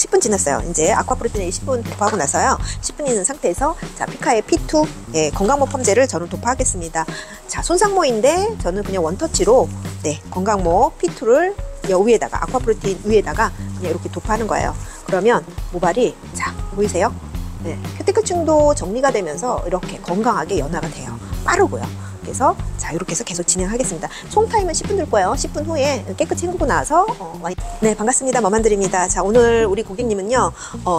10분 지났어요. 이제 아쿠아프로틴 A 10분 도포하고 나서요. 10분 있는 상태에서 자, 피카의 P2 예, 건강모 펌제를 저는 도포하겠습니다. 자, 손상모인데 저는 그냥 원터치로 네, 건강모 P2를 위에다가 아쿠아프로틴 위에다가 그냥 이렇게 도포하는 거예요. 그러면 모발이 자, 보이세요? 네, 큐티클층도 정리가 되면서 이렇게 건강하게 연화가 돼요. 빠르고요. 그래서 자, 이렇게 해서 계속 진행하겠습니다. 총 타임은 10분 들 거예요. 10분 후에 깨끗이 헹구고 나서 네, 반갑습니다. 머만드립니다. 자, 오늘 우리 고객님은요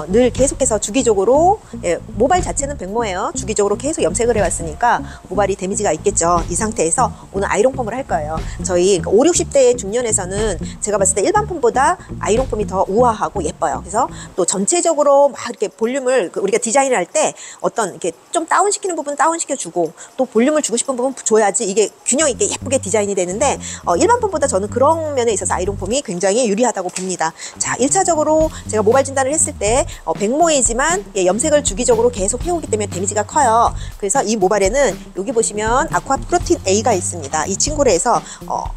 늘 계속해서 주기적으로 예, 모발 자체는 백모예요. 주기적으로 계속 염색을 해왔으니까 모발이 데미지가 있겠죠. 이 상태에서 오늘 아이롱 펌을 할 거예요. 저희 5, 60대 중년에서는 제가 봤을 때 일반 펌보다 아이롱 펌이 더 우아하고 예뻐요. 그래서 또 전체적으로 막 이렇게 볼륨을 우리가 디자인을 할 때 어떤 이렇게 좀 다운시키는 부분 다운시켜주고 또 볼륨을 주고 싶은 부분 줘야지 이게 균형 있게 예쁘게 디자인이 되는데 일반 폼보다 저는 그런 면에 있어서 아이롱 폼이 굉장히 유리하다고 봅니다. 자, 1차적으로 제가 모발 진단을 했을 때 백모이지만 예, 염색을 주기적으로 계속 해오기 때문에 데미지가 커요. 그래서 이 모발에는 여기 보시면 아쿠아프로틴 A가 있습니다. 이 친구를 해서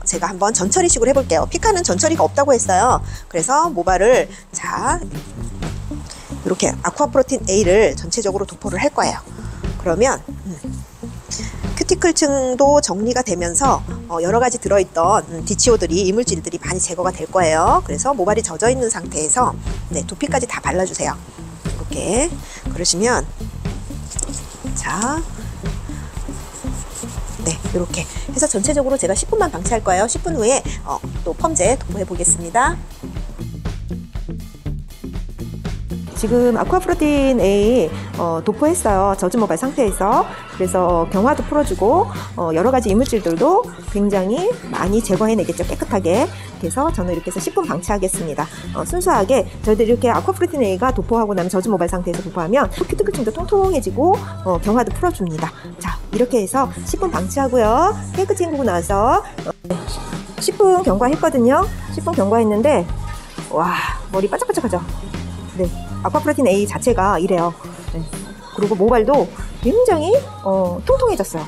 제가 한번 전처리식으로 해볼게요. 피카는 전처리가 없다고 했어요. 그래서 모발을 자, 이렇게 아쿠아프로틴 A를 전체적으로 도포를 할 거예요. 그러면 큐티클층도 정리가 되면서 여러 가지 들어있던 DCO들이 이물질들이 많이 제거가 될 거예요. 그래서 모발이 젖어 있는 상태에서 네, 두피까지 다 발라주세요. 이렇게 그러시면 자, 네, 이렇게 해서 전체적으로 제가 10분만 방치할 거예요. 10분 후에 또 펌제 도포해 보겠습니다. 지금 아쿠아프로틴 A 도포했어요. 젖은 모발 상태에서. 그래서 경화도 풀어주고 여러 가지 이물질들도 굉장히 많이 제거해내겠죠. 깨끗하게. 그래서 저는 이렇게 해서 10분 방치하겠습니다. 순수하게 저희들이 이렇게 아쿠아프로틴 A가 도포하고 나면 젖은 모발 상태에서 도포하면 큐티클층도 통통해지고 경화도 풀어줍니다. 자, 이렇게 해서 10분 방치하고요. 깨끗이 헹구고 나서 10분 경과했거든요. 10분 경과했는데 와, 머리 반짝반짝하죠. 네, 아쿠아프로틴 A 자체가 이래요. 네. 그리고 모발도 굉장히 통통해졌어요.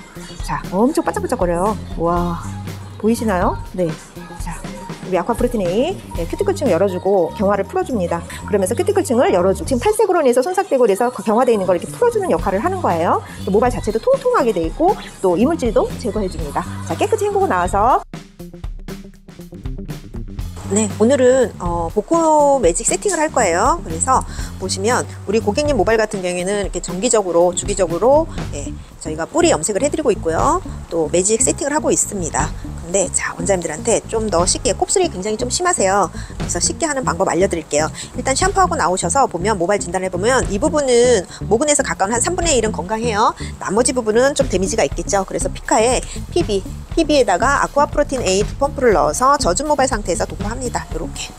자, 엄청 반짝반짝거려요. 와, 보이시나요? 네. 자, 우리 아쿠아프로틴 A 네, 큐티클층을 열어주고 경화를 풀어줍니다. 그러면서 큐티클층을 열어주고 지금 탈색으로 인해서 손삭되고 그래서 경화되어 있는 걸 이렇게 풀어주는 역할을 하는 거예요. 모발 자체도 통통하게 돼 있고 또 이물질도 제거해줍니다. 자, 깨끗이 헹구고 나와서 네, 오늘은 복고 매직 세팅을 할 거예요. 그래서 보시면 우리 고객님 모발 같은 경우에는 이렇게 정기적으로 주기적으로 예, 저희가 뿌리 염색을 해드리고 있고요. 또 매직 세팅을 하고 있습니다. 근데 자, 원장님들한테 좀 더 쉽게 곱슬이 굉장히 좀 심하세요. 그래서 쉽게 하는 방법 알려드릴게요. 일단 샴푸하고 나오셔서 보면 모발 진단을 해보면 이 부분은 모근에서 가까운 한 3분의 1은 건강해요. 나머지 부분은 좀 데미지가 있겠죠. 그래서 피카에 PB에다가 아쿠아프로틴 A 2펌프를 넣어서 젖은 모발 상태에서 도포합니다. 이렇게.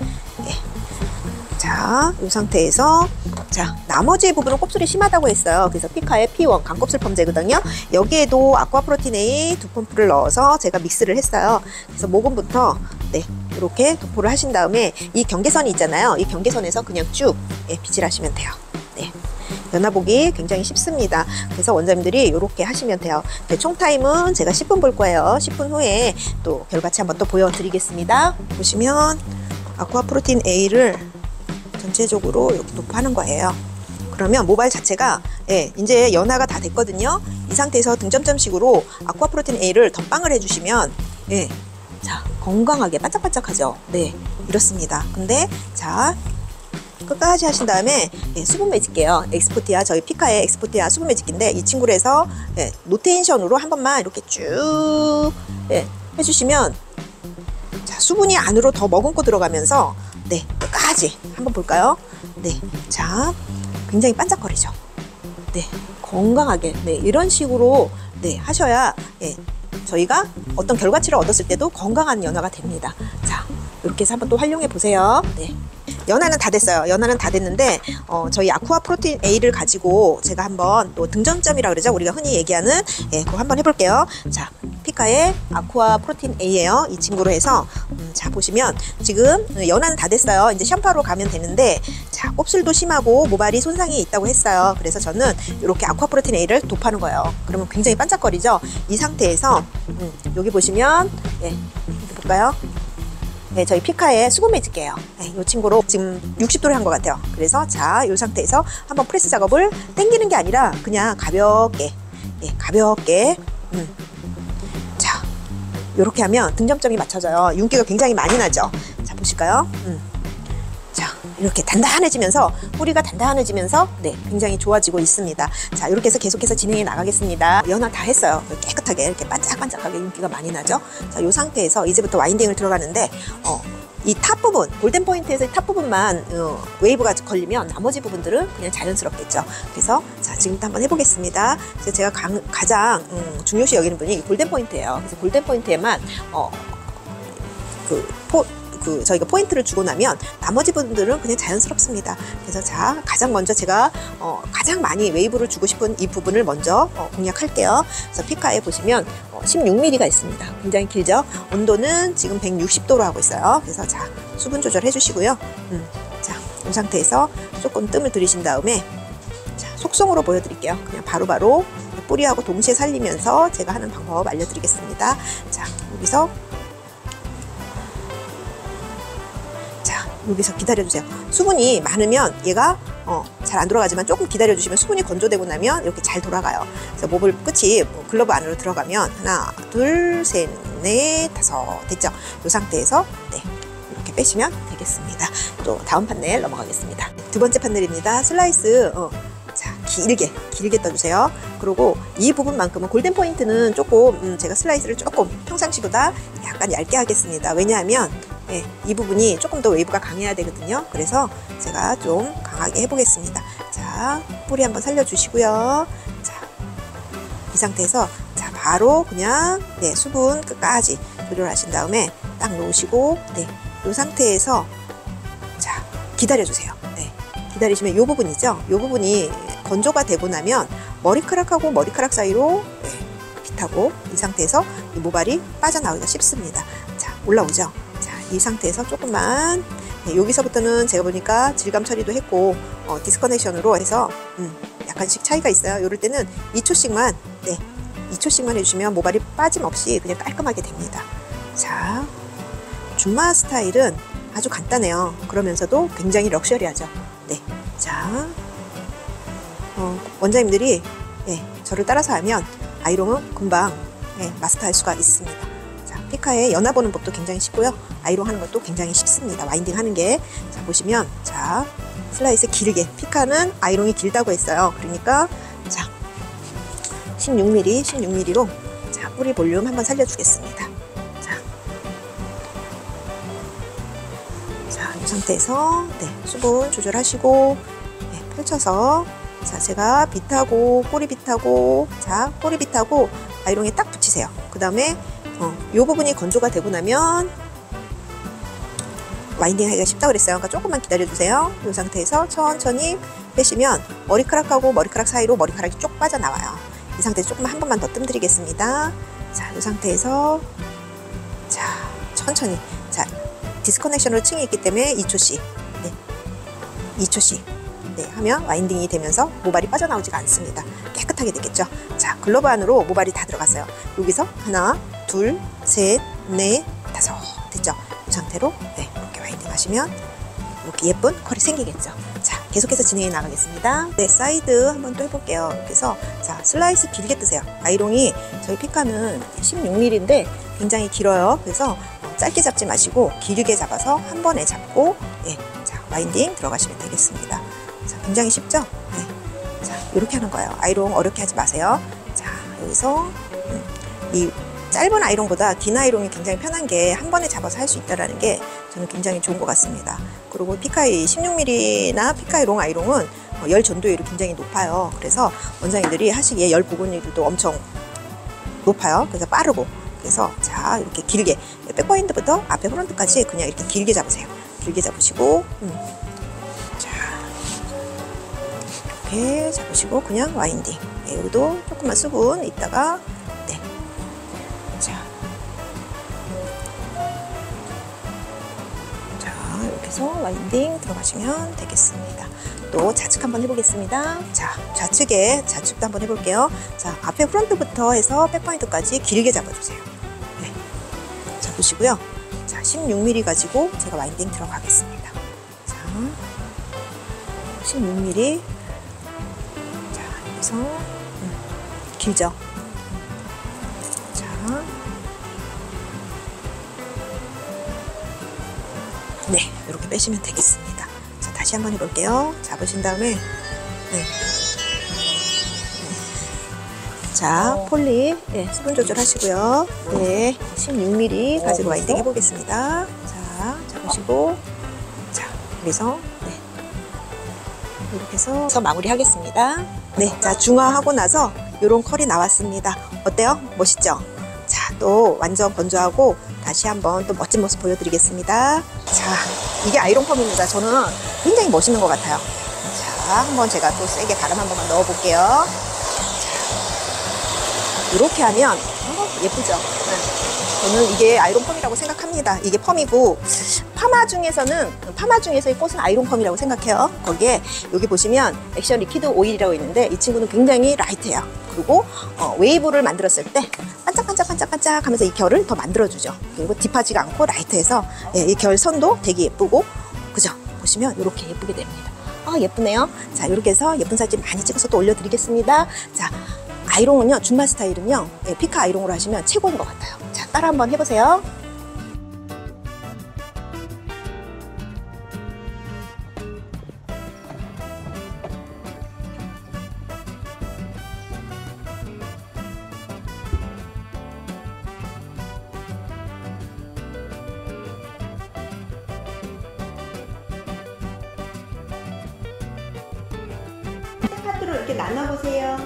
예. 자, 이 상태에서 자, 나머지 부분은 곱슬이 심하다고 했어요. 그래서 피카의 P1 강곱슬 펌제거든요. 여기에도 아쿠아프로틴 A 2펌프를 넣어서 제가 믹스를 했어요. 그래서 모근부터 네, 이렇게 도포를 하신 다음에 이 경계선이 있잖아요. 이 경계선에서 그냥 쭉 예, 빗질하시면 돼요. 네. 연화보기 굉장히 쉽습니다. 그래서 원장님들이 이렇게 하시면 돼요. 네, 총 타임은 제가 10분 볼 거예요. 10분 후에 또 결과치 한번 또 보여드리겠습니다. 보시면 아쿠아프로틴 A를 전체적으로 이렇게 도포하는 거예요. 그러면 모발 자체가 예, 이제 연화가 다 됐거든요. 이 상태에서 등점점식으로 아쿠아프로틴 A를 덧방을 해주시면 예, 자, 건강하게 반짝반짝하죠. 네, 이렇습니다. 근데 자, 끝까지 하신 다음에 예, 수분 매직기예요. 엑스포티아, 저희 피카의 엑스포티아 수분 매직기인데 이 친구를 해서 예, 노테인션으로 한 번만 이렇게 쭉 예, 해주시면 자, 수분이 안으로 더 머금고 들어가면서 네, 끝까지 한번 볼까요? 네, 자, 굉장히 반짝거리죠. 네, 건강하게 네, 이런 식으로 네, 하셔야 예, 저희가 어떤 결과치를 얻었을 때도 건강한 연화가 됩니다. 자, 이렇게 해서 한번 또 활용해 보세요. 네. 연화는 다 됐어요. 연화는 다 됐는데 저희 아쿠아프로틴 A를 가지고 제가 한번 또 등점점이라고 그러죠. 우리가 흔히 얘기하는 예, 그거 한번 해볼게요. 자, 피카의 아쿠아프로틴 A예요. 이 친구로 해서 자, 보시면 지금 연화는 다 됐어요. 이제 샴푸하러 가면 되는데 자, 곱슬도 심하고 모발이 손상이 있다고 했어요. 그래서 저는 이렇게 아쿠아프로틴 A를 도포하는 거예요. 그러면 굉장히 반짝거리죠. 이 상태에서 여기 보시면 예, 볼까요? 네, 저희 피카의 수분 매직기예요. 네, 이 친구로 지금 60도를 한 것 같아요. 그래서 자, 이 상태에서 한번 프레스 작업을 당기는 게 아니라 그냥 가볍게, 예, 가볍게, 자, 이렇게 하면 등점점이 맞춰져요. 윤기가 굉장히 많이 나죠. 자, 보실까요? 자, 이렇게 단단해지면서 뿌리가 단단해지면서 네, 굉장히 좋아지고 있습니다. 자, 이렇게 해서 계속해서 진행해 나가겠습니다. 연화 다 했어요. 깨끗하게 이렇게 반짝반짝하게 윤기가 많이 나죠. 자, 이 상태에서 이제부터 와인딩을 들어가는데 이 탑 부분, 골든 포인트에서 탑 부분만 웨이브가 걸리면 나머지 부분들은 그냥 자연스럽겠죠. 그래서 자, 지금부터 한번 해보겠습니다. 그래서 제가 가장 중요시 여기는 분이 골든 포인트예요. 그래서 골든 포인트에만 저희가 포인트를 주고 나면 나머지 부분들은 그냥 자연스럽습니다. 그래서 자, 가장 먼저 제가 가장 많이 웨이브를 주고 싶은 이 부분을 먼저 공략할게요. 그래서 피카에 보시면 16mm가 있습니다. 굉장히 길죠? 온도는 지금 160도로 하고 있어요. 그래서 자, 수분 조절해 주시고요. 자, 이 상태에서 조금 뜸을 들이신 다음에 자, 속성으로 보여드릴게요. 그냥 바로바로 뿌리하고 동시에 살리면서 제가 하는 방법 알려드리겠습니다. 자, 여기서 기다려주세요. 수분이 많으면 얘가 잘 안 돌아가지만 조금 기다려주시면 수분이 건조되고 나면 이렇게 잘 돌아가요. 그래서 모블 끝이 글러브 안으로 들어가면 하나, 둘, 셋, 넷, 다섯 됐죠? 이 상태에서 네, 이렇게 빼시면 되겠습니다. 또 다음 판넬 넘어가겠습니다. 두 번째 판넬입니다. 슬라이스 자, 길게 떠주세요. 그리고 이 부분만큼은 골든 포인트는 조금 제가 슬라이스를 조금 평상시보다 약간 얇게 하겠습니다. 왜냐하면 네, 이 부분이 조금 더 웨이브가 강해야 되거든요. 그래서 제가 좀 강하게 해보겠습니다. 자, 뿌리 한번 살려주시고요. 자, 이 상태에서 자, 바로 그냥 네, 수분 끝까지 조절하신 다음에 딱 놓으시고 네, 이 상태에서 자, 기다려주세요. 네, 기다리시면 이 부분이죠. 이 부분이 건조가 되고 나면 머리카락하고 머리카락 사이로 네, 빗하고 이 상태에서 이 모발이 빠져나오기가 쉽습니다. 자, 올라오죠. 이 상태에서 조금만 네, 여기서부터는 제가 보니까 질감 처리도 했고 디스커넥션으로 해서 약간씩 차이가 있어요. 이럴 때는 2초씩만 네, 2초씩만 해주시면 모발이 빠짐없이 그냥 깔끔하게 됩니다. 자, 줌마 스타일은 아주 간단해요. 그러면서도 굉장히 럭셔리하죠. 네, 자, 원장님들이 네, 저를 따라서 하면 아이롱은 금방 네, 마스터할 수가 있습니다. 피카의 연화 보는 법도 굉장히 쉽고요. 아이롱 하는 것도 굉장히 쉽습니다. 와인딩 하는 게. 자, 보시면 자, 슬라이스 길게. 피카는 아이롱이 길다고 했어요. 그러니까 자, 16mm로 자, 뿌리 볼륨 한번 살려주겠습니다. 자, 이 상태에서 네, 수분 조절하시고 네, 펼쳐서 자, 제가 빗하고 자, 꼬리 빗하고 아이롱에 딱 붙이세요. 그 다음에 이 부분이 건조가 되고 나면 와인딩 하기가 쉽다고 그랬어요. 그러니까 조금만 기다려주세요. 이 상태에서 천천히 빼시면 머리카락하고 머리카락 사이로 머리카락이 쭉 빠져나와요. 이 상태에서 조금만 한 번만 더 뜸 드리겠습니다. 자, 이 상태에서 자, 천천히 자, 디스커넥션으로 층이 있기 때문에 2초씩 네, 2초씩 네, 하면 와인딩이 되면서 모발이 빠져나오지가 않습니다. 깨끗하게 되겠죠. 자, 글러브 안으로 모발이 다 들어갔어요. 여기서 하나, 둘, 셋, 넷, 다섯 됐죠? 이 상태로 네, 이렇게 와인딩 하시면 이렇게 예쁜 컬이 생기겠죠. 자, 계속해서 진행해 나가겠습니다. 네, 사이드 한번 또 해볼게요. 그래서 자, 슬라이스 길게 뜨세요. 아이롱이 저희 피카는 16mm인데 굉장히 길어요. 그래서 짧게 잡지 마시고 길게 잡아서 한 번에 잡고 네, 자, 와인딩 들어가시면 되겠습니다. 자, 굉장히 쉽죠? 네. 자, 이렇게 하는 거예요. 아이롱 어렵게 하지 마세요. 자, 여기서 이 짧은 아이롱보다 긴 아이롱이 굉장히 편한 게 한 번에 잡아서 할 수 있다는 게 저는 굉장히 좋은 것 같습니다. 그리고 피카의 16mm나 피카의 롱 아이롱은 열 전도율이 굉장히 높아요. 그래서 원장님들이 하시기에 열 복원율도 엄청 높아요. 그래서 빠르고 그래서 자, 이렇게 길게 백바인드부터 앞에 프론트까지 그냥 이렇게 길게 잡으세요. 길게 잡으시고 자, 이렇게 잡으시고 그냥 와인딩 네, 여기도 조금만 수분 있다가 네, 자, 이렇게 해서 와인딩 들어가시면 되겠습니다. 또 좌측 한번 해보겠습니다. 자, 좌측도 한번 해볼게요. 자, 앞에 프론트부터 해서 백포인트까지 길게 잡아주세요. 네. 자, 보시고요. 자, 16mm 가지고 제가 와인딩 들어가겠습니다. 자, 16mm. 자, 여기서 길죠? 자, 네, 이렇게 빼시면 되겠습니다. 자, 다시 한번 해볼게요. 잡으신 다음에 네. 자, 폴리 수분 조절하시고요. 네, 16mm 가지고 와인딩 해보겠습니다. 자, 잡으시고, 자, 그래서 이렇게 해서 마무리하겠습니다. 네, 자, 중화하고 나서 이런 컬이 나왔습니다. 어때요? 멋있죠? 자, 또 완전 건조하고 다시 한번 또 멋진 모습 보여드리겠습니다. 자, 이게 아이롱 펌입니다. 저는 굉장히 멋있는 것 같아요. 자, 한번 제가 또 세게 바람 한 번만 넣어볼게요. 이렇게 하면 예쁘죠? 네. 저는 이게 아이롱 펌이라고 생각합니다. 이게 펌이고 파마 중에서의 꽃은 아이롱 펌이라고 생각해요. 거기에 여기 보시면 액션 리퀴드 오일이라고 있는데 이 친구는 굉장히 라이트해요. 그리고 웨이브를 만들었을 때 반짝반짝반짝반짝 하면서 이 결을 더 만들어주죠. 그리고 딥하지가 않고 라이트해서 이 결 선도 되게 예쁘고, 그죠? 보시면 이렇게 예쁘게 됩니다. 예쁘네요. 자, 이렇게 해서 예쁜 사진 많이 찍어서 또 올려드리겠습니다. 자, 아이롱은요, 줌마 스타일은요, 피카 아이롱으로 하시면 최고인 것 같아요. 자, 따라 한번 해보세요. 파트로 이렇게 나눠보세요.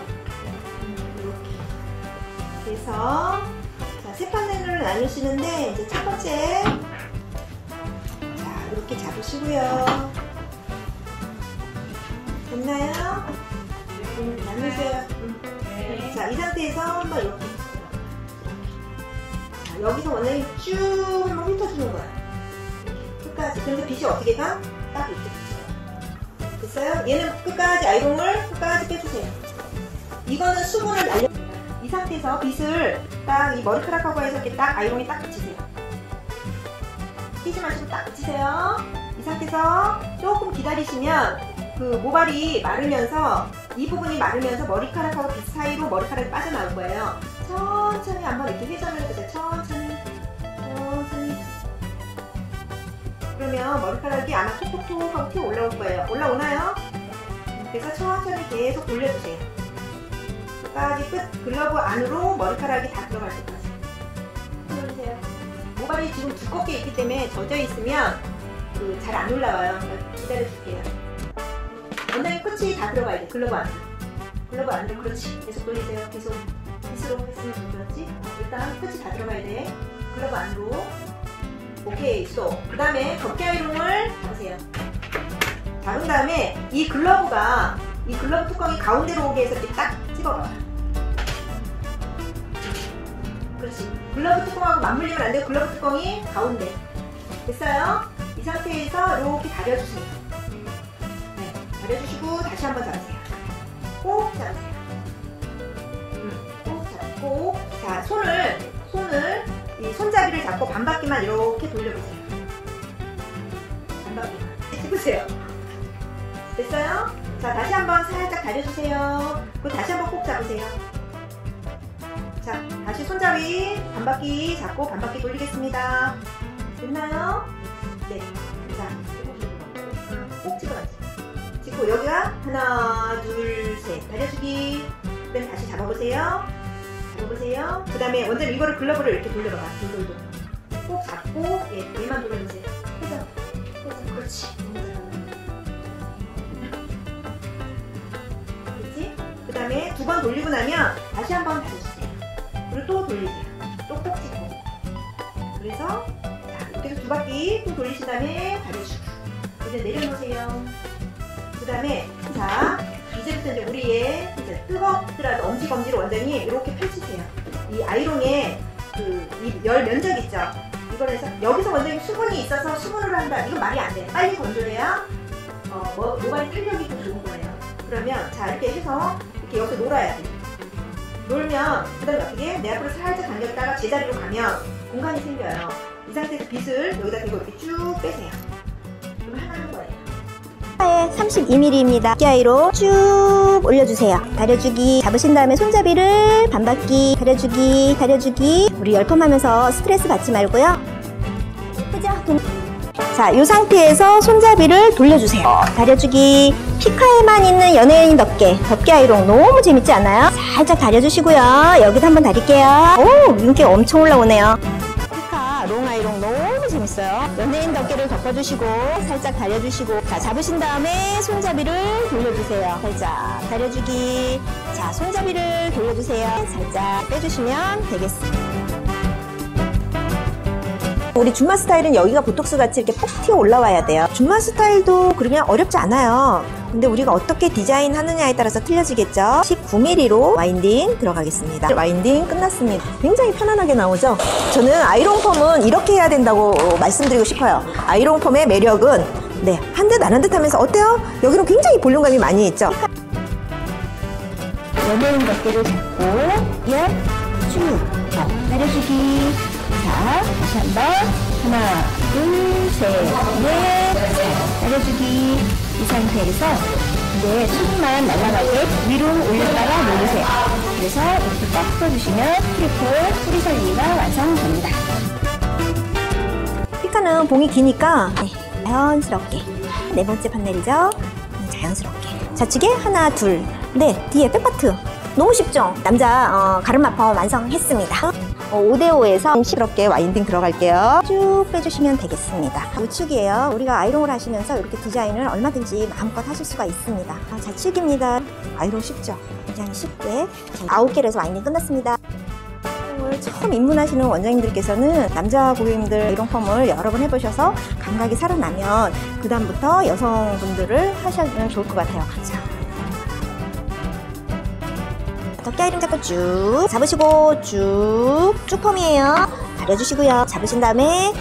그래서 자, 세 판넬로 나누시는데 이제 첫 번째, 자, 이렇게 잡으시고요. 됐나요? 나누세요. 자, 이 상태에서 한번 이렇게. 자, 여기서 원장님 쭉 한번 훑어주는 거야. 끝까지. 그래서 빛이 어떻게 가? 딱 이렇게 붙여요. 됐어요? 얘는 끝까지 아이롱을 끝까지 빼주세요. 이거는 수분을 날려. 이 상태에서 빗을 딱 이 머리카락하고 해서 이렇게 딱 아이롱에 딱 붙이세요. 끼지 마시고 딱 붙이세요. 이 상태에서 조금 기다리시면 그 모발이 마르면서, 이 부분이 마르면서 머리카락하고 빗 사이로 머리카락이 빠져나올 거예요. 천천히 한번 이렇게 회전을 해보세요. 천천히. 그러면 머리카락이 아마 톡톡톡 하고 튀어 올라올 거예요. 올라오나요? 그래서 천천히 계속 돌려주세요. 끝까지 끝, 글러브 안으로 머리카락이 다 들어갈 때까지 돌려주세요. 모발이 지금 두껍게 있기 때문에 젖어 있으면 잘 안 올라와요. 그러니까 기다려줄게요. 원장님 끝이 다 들어가야 돼. 글러브 안으로. 글러브 안으로. 그렇지. 계속 돌리세요. 계속 빗으로 했으면 좀 그렇지. 일단 끝이 다 들어가야 돼. 글러브 안으로. 오케이, 스톱. 그 다음에 덮개 아이롱을 잡으세요. 잡은 다음에 이 글러브 뚜껑이 가운데로 오게 해서 이렇게 딱 찍어봐요. 그렇지. 글러브 뚜껑하고 맞물리면 안 되고 글러브 뚜껑이 가운데. 됐어요? 이 상태에서 이렇게 다려주세요. 네, 다려주시고 다시 한번 잡으세요. 꼭 잡으세요. 꼭 잡고, 자, 손을 이 손잡이를 잡고 반바퀴만 이렇게 돌려보세요. 반바퀴만 해보세요. 됐어요? 자, 다시 한번 살짝 다려주세요. 그리고 다시 한번 꼭 잡으세요. 자, 다시 손잡이 반바퀴 잡고 반바퀴 돌리겠습니다. 됐나요? 네. 자, 꼭 찍어야지. 찍고 여기가 하나, 둘, 셋. 다려주기. 그 다음에 다시 잡아보세요. 잡아보세요. 그 다음에 원장님 이거를 글러브를 이렇게 돌려봐봐. 돌돌돌. 꼭 잡고, 얘만 돌려보세요. 회전. 그렇지. 그렇지? 그 다음에 두 번 돌리고 나면 다시 한번 다려주세요. 그리고 또 돌리세요. 또 꼭 찍고. 그래서 자, 이렇게 해서 두 바퀴 또 돌리신 다음에 다려주고. 이제 내려놓으세요. 그 다음에 자, 이제부터 이제 우리의 이제 뜨겁더라도 엄지검지로 원장님 이렇게 펼치세요. 이 아이롱에 이 열 면적 있죠? 이걸 해서 여기서 원장님 수분이 있어서 수분으로 한다. 이건 말이 안 돼. 빨리 건조해야 모발이 탄력이 더 좋은 거예요. 그러면 자, 이렇게 해서 이렇게 여기서 놀아야 돼. 놀면 그 다음에 어떻게 내 앞으로 살짝 당겼다가 제자리로 가면 공간이 생겨요. 이 상태에서 빗을 여기다 대고 이렇게 쭉 빼세요. 그럼 하나 한 거예요. 32mm입니다. 덮개아이로 쭉 올려주세요. 다려주기. 잡으신 다음에 손잡이를 반바퀴 다려주기, 다려주기. 우리 열펌하면서 스트레스 받지 말고요. 예쁘죠? 자, 이 상태에서 손잡이를 돌려주세요. 다려주기. 피카에만 있는 연예인 덮개 아이롱 너무 재밌지 않아요? 살짝 다려주시고요. 여기도 한번 다릴게요. 오, 윤기 엄청 올라오네요. 피카 롱 아이롱 너무 재밌어요. 연예인 덮개를 덮어주시고 살짝 다려주시고, 자, 잡으신 다음에 손잡이를 돌려주세요. 살짝 다려주기. 자, 손잡이를 돌려주세요. 살짝 빼주시면 되겠습니다. 우리 줌마 스타일은 여기가 보톡스 같이 이렇게 폭 튀어 올라와야 돼요. 줌마 스타일도 그러면 어렵지 않아요. 근데 우리가 어떻게 디자인 하느냐에 따라서 틀려지겠죠. 19mm로 와인딩 들어가겠습니다. 와인딩 끝났습니다. 굉장히 편안하게 나오죠. 저는 아이롱 펌은 이렇게 해야 된다고 말씀드리고 싶어요. 아이롱 펌의 매력은 한 듯 안 한 듯 하면서 어때요? 여기는 굉장히 볼륨감이 많이 있죠. 연예인 덮개를 잡고 쭉 다려주기. 자, 다시 한번 하나, 둘, 셋, 넷. 다려주기. 이 상태에서 이제 손만 날아가게 위로 올렸다가 놓으세요. 그래서 이렇게 꽉 풀어주시면 트리플 뿌리 살리기가 완성됩니다. 피카는 봉이 기니까 자연스럽게 네 번째 판넬이죠. 자연스럽게 좌측에 하나, 둘. 뒤에 백파트 너무 쉽죠? 남자 가르마 펌 완성했습니다. 5대5에서 시끄럽게 와인딩 들어갈게요. 쭉 빼주시면 되겠습니다. 우측이에요. 우리가 아이롱을 하시면서 이렇게 디자인을 얼마든지 마음껏 하실 수가 있습니다. 좌측입니다. 아이롱 쉽죠? 굉장히 쉽게 9개를 해서 와인딩 끝났습니다. 처음 입문하시는 원장님들께서는 남자 고객님들 아이롱 펌을 여러 번 해보셔서 감각이 살아나면 그 다음부터 여성분들을 하시면 좋을 것 같아요. 덮개 아이롱 잡고 쭉 잡으시고 쭉 펌이에요. 다려주시고요. 잡으신 다음에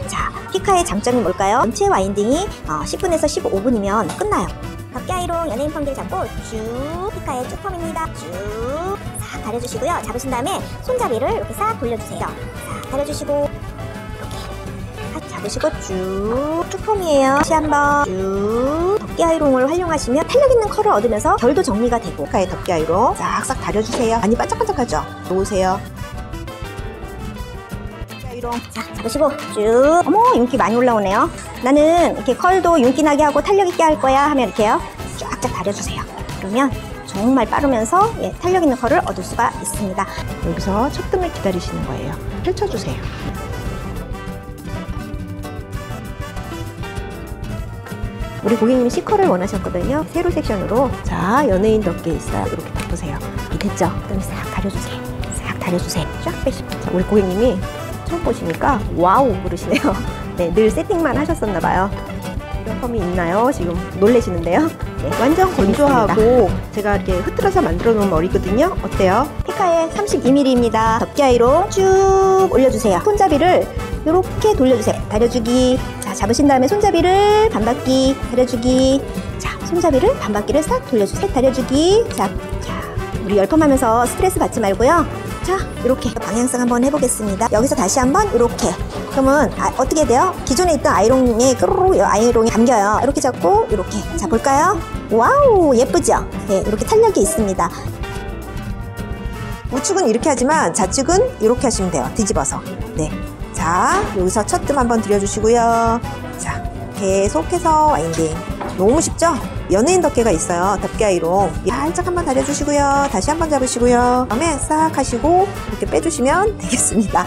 자, 피카의 장점이 뭘까요? 전체 와인딩이 10분에서 15분이면 끝나요. 덮개 아이롱 연예인 펌들 잡고 쭉 피카의 쭉 펌입니다. 쭉 싹 다려주시고요. 잡으신 다음에 손잡이를 이렇게 싹 돌려주세요. 싹 다려주시고 이렇게 잡으시고 쭉 펌이에요. 다시 한번 쭉 덮개 아이롱을 활용하시면 탄력 있는 컬을 얻으면서 결도 정리가 되고, 피카의 덮개 아이롱 싹싹 다려주세요. 많이 반짝반짝하죠? 놓으세요. 자, 잡으시고 쭉. 어머, 윤기 많이 올라오네요. 나는 이렇게 컬도 윤기 나게 하고 탄력 있게 할 거야 하면 이렇게요. 쫙쫙 다려주세요. 그러면 정말 빠르면서 탄력 있는 컬을 얻을 수가 있습니다. 여기서 첫 뜸을 기다리시는 거예요. 펼쳐주세요. 우리 고객님이 C컬을 원하셨거든요. 세로 섹션으로. 자, 연예인 덮개 있어요. 이렇게 덮으세요. 됐죠? 그다음에 싹 다려주세요. 싹 다려주세요. 쫙 빼시고. 자, 우리 고객님이 처음 보시니까 와우 그러시네요. 늘 세팅만 하셨었나봐요. 이런 펌이 있나요? 지금 놀라시는데요. 완전 건조하고 제가 이렇게 흐트러서 만들어 놓은 머리거든요. 어때요? 피카의 32mm입니다. 덮개 아이롱 쭉 올려주세요. 손잡이를 이렇게 돌려주세요. 다려주기. 자, 잡으신 다음에 손잡이를 반바퀴 다려주기. 자, 손잡이를 반바퀴를 싹 돌려주세요. 다려주기. 자, 우리 열펌하면서 스트레스 받지 말고요. 자, 이렇게 방향성 한번 해보겠습니다. 여기서 다시 한번 이렇게. 그러면 어떻게 돼요? 기존에 있던 아이롱에 끄르르 아이롱이 감겨요. 이렇게 잡고 이렇게. 자, 볼까요? 와우, 예쁘죠? 이렇게 탄력이 있습니다. 우측은 이렇게 하지만 좌측은 이렇게 하시면 돼요. 뒤집어서. 자, 여기서 첫 뜸 한번 들여주시고요. 자, 계속해서 와인딩. 너무 쉽죠? 연예인 덮개가 있어요. 덮개 아이롱. 살짝 한번 다려주시고요. 다시 한번 잡으시고요. 그다음에 싹 하시고 이렇게 빼주시면 되겠습니다.